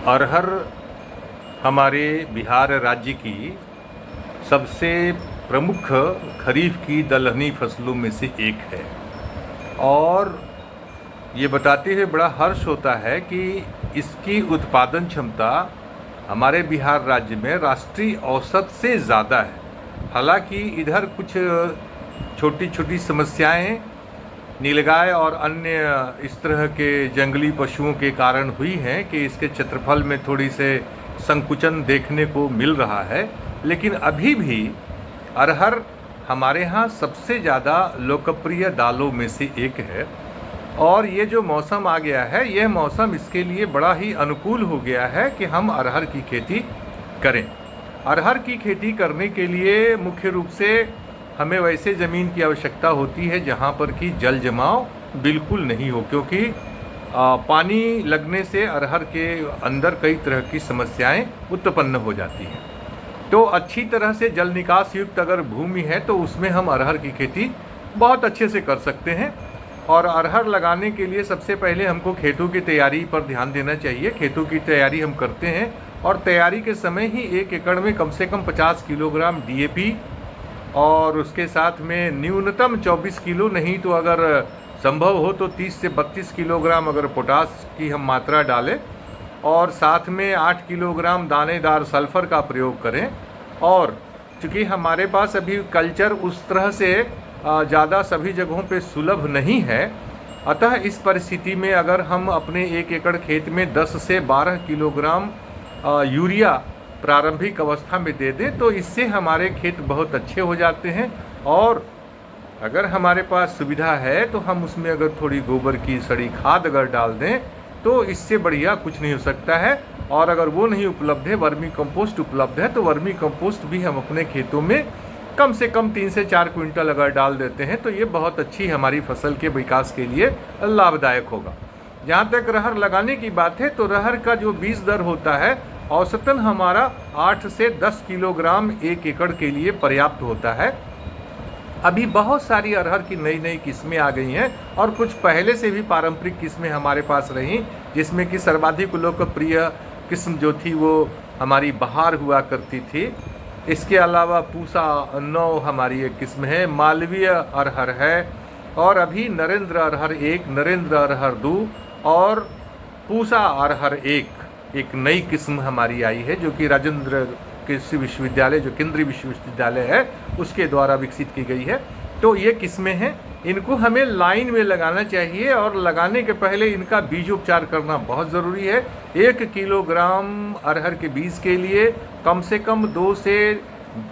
अरहर हमारे बिहार राज्य की सबसे प्रमुख खरीफ की दलहनी फसलों में से एक है और ये बताते हुए बड़ा हर्ष होता है कि इसकी उत्पादन क्षमता हमारे बिहार राज्य में राष्ट्रीय औसत से ज़्यादा है। हालांकि इधर कुछ छोटी छोटी समस्याएं नीलगाय और अन्य इस तरह के जंगली पशुओं के कारण हुई हैं कि इसके क्षेत्रफल में थोड़ी से संकुचन देखने को मिल रहा है, लेकिन अभी भी अरहर हमारे यहाँ सबसे ज़्यादा लोकप्रिय दालों में से एक है। और ये जो मौसम आ गया है, यह मौसम इसके लिए बड़ा ही अनुकूल हो गया है कि हम अरहर की खेती करें। अरहर की खेती करने के लिए मुख्य रूप से हमें वैसे ज़मीन की आवश्यकता होती है जहाँ पर कि जल जमाव बिल्कुल नहीं हो, क्योंकि पानी लगने से अरहर के अंदर कई तरह की समस्याएं उत्पन्न हो जाती हैं। तो अच्छी तरह से जल निकास युक्त अगर भूमि है तो उसमें हम अरहर की खेती बहुत अच्छे से कर सकते हैं। और अरहर लगाने के लिए सबसे पहले हमको खेतों की तैयारी पर ध्यान देना चाहिए। खेतों की तैयारी हम करते हैं और तैयारी के समय ही 1 एकड़ में कम से कम 50 किलोग्राम DAP और उसके साथ में न्यूनतम 24 किलो, नहीं तो अगर संभव हो तो 30 से 32 किलोग्राम अगर पोटास की हम मात्रा डालें और साथ में 8 किलोग्राम दानेदार सल्फ़र का प्रयोग करें। और चूँकि हमारे पास अभी कल्चर उस तरह से ज़्यादा सभी जगहों पे सुलभ नहीं है, अतः इस परिस्थिति में अगर हम अपने 1 एकड़ खेत में 10 से 12 किलोग्राम यूरिया प्रारंभिक अवस्था में दे दें तो इससे हमारे खेत बहुत अच्छे हो जाते हैं। और अगर हमारे पास सुविधा है तो हम उसमें अगर थोड़ी गोबर की सड़ी खाद अगर डाल दें तो इससे बढ़िया कुछ नहीं हो सकता है। और अगर वो नहीं उपलब्ध है, वर्मी कंपोस्ट उपलब्ध है, तो वर्मी कंपोस्ट भी हम अपने खेतों में कम से कम 3 से 4 क्विंटल अगर डाल देते हैं तो ये बहुत अच्छी हमारी फसल के विकास के लिए लाभदायक होगा। जहाँ तक रहर लगाने की बात है तो रहर का जो बीज दर होता है औसतन हमारा 8 से 10 किलोग्राम 1 एकड़ के लिए पर्याप्त होता है। अभी बहुत सारी अरहर की नई नई किस्में आ गई हैं और कुछ पहले से भी पारंपरिक किस्में हमारे पास रहीं, जिसमें कि सर्वाधिक लोकप्रिय किस्म जो थी वो हमारी बहार हुआ करती थी। इसके अलावा पूसा 9 हमारी एक किस्म है, मालवीय अरहर है, और अभी नरेंद्र अरहर 1, नरेंद्र अरहर 2 और पूसा अरहर 1 एक नई किस्म हमारी आई है जो कि राजेंद्र कृषि विश्वविद्यालय, जो केंद्रीय विश्वविद्यालय है, उसके द्वारा विकसित की गई है। तो ये किस्में हैं, इनको हमें लाइन में लगाना चाहिए और लगाने के पहले इनका बीजोपचार करना बहुत ज़रूरी है। 1 किलोग्राम अरहर के बीज के लिए कम से कम 2 से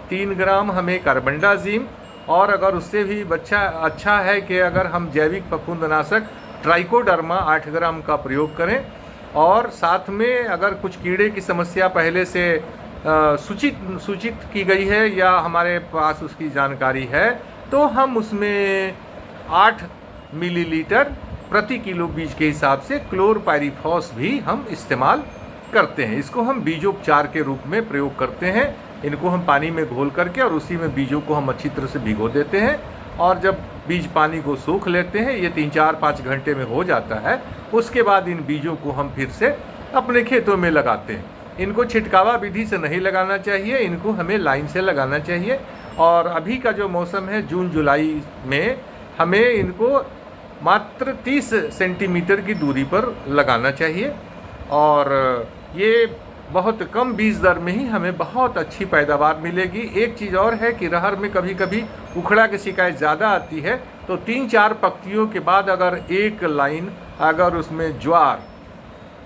3 ग्राम हमें कार्बनडाजिम, और अगर उससे भी अच्छा है कि अगर हम जैविक फफूंदनाशक ट्राइकोडर्मा 8 ग्राम का प्रयोग करें। और साथ में अगर कुछ कीड़े की समस्या पहले से सूचित की गई है या हमारे पास उसकी जानकारी है तो हम उसमें 8 मिलीलीटर प्रति किलो बीज के हिसाब से क्लोरपाइरीफॉस भी हम इस्तेमाल करते हैं। इसको हम बीजोपचार के रूप में प्रयोग करते हैं। इनको हम पानी में घोल करके और उसी में बीजों को हम अच्छी तरह से भिगो देते हैं, और जब बीज पानी को सूख लेते हैं, ये 3-4-5 घंटे में हो जाता है, उसके बाद इन बीजों को हम फिर से अपने खेतों में लगाते हैं। इनको छिटकावा विधि से नहीं लगाना चाहिए, इनको हमें लाइन से लगाना चाहिए। और अभी का जो मौसम है जून जुलाई में, हमें इनको मात्र 30 सेंटीमीटर की दूरी पर लगाना चाहिए। और ये बहुत कम बीज दर में ही हमें बहुत अच्छी पैदावार मिलेगी। एक चीज़ और है कि रहर में कभी कभी उखड़ा की शिकायत ज़्यादा आती है, तो 3-4 पंक्तियों के बाद अगर एक लाइन अगर उसमें ज्वार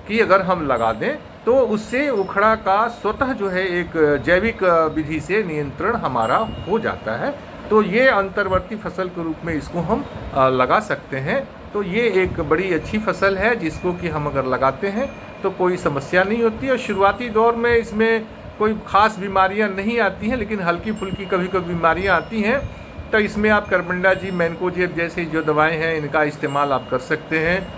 की अगर हम लगा दें तो उससे उखड़ा का स्वतः जो है एक जैविक विधि से नियंत्रण हमारा हो जाता है। तो ये अंतर्वर्ती फसल के रूप में इसको हम लगा सकते हैं। तो ये एक बड़ी अच्छी फसल है जिसको कि हम अगर लगाते हैं तो कोई समस्या नहीं होती। और शुरुआती दौर में इसमें कोई ख़ास बीमारियां नहीं आती हैं, लेकिन हल्की फुल्की कभी कभी बीमारियां आती हैं। तो इसमें आप कार्बनडाजिम, मैनकोजेब जैसी जो दवाएं हैं इनका इस्तेमाल आप कर सकते हैं।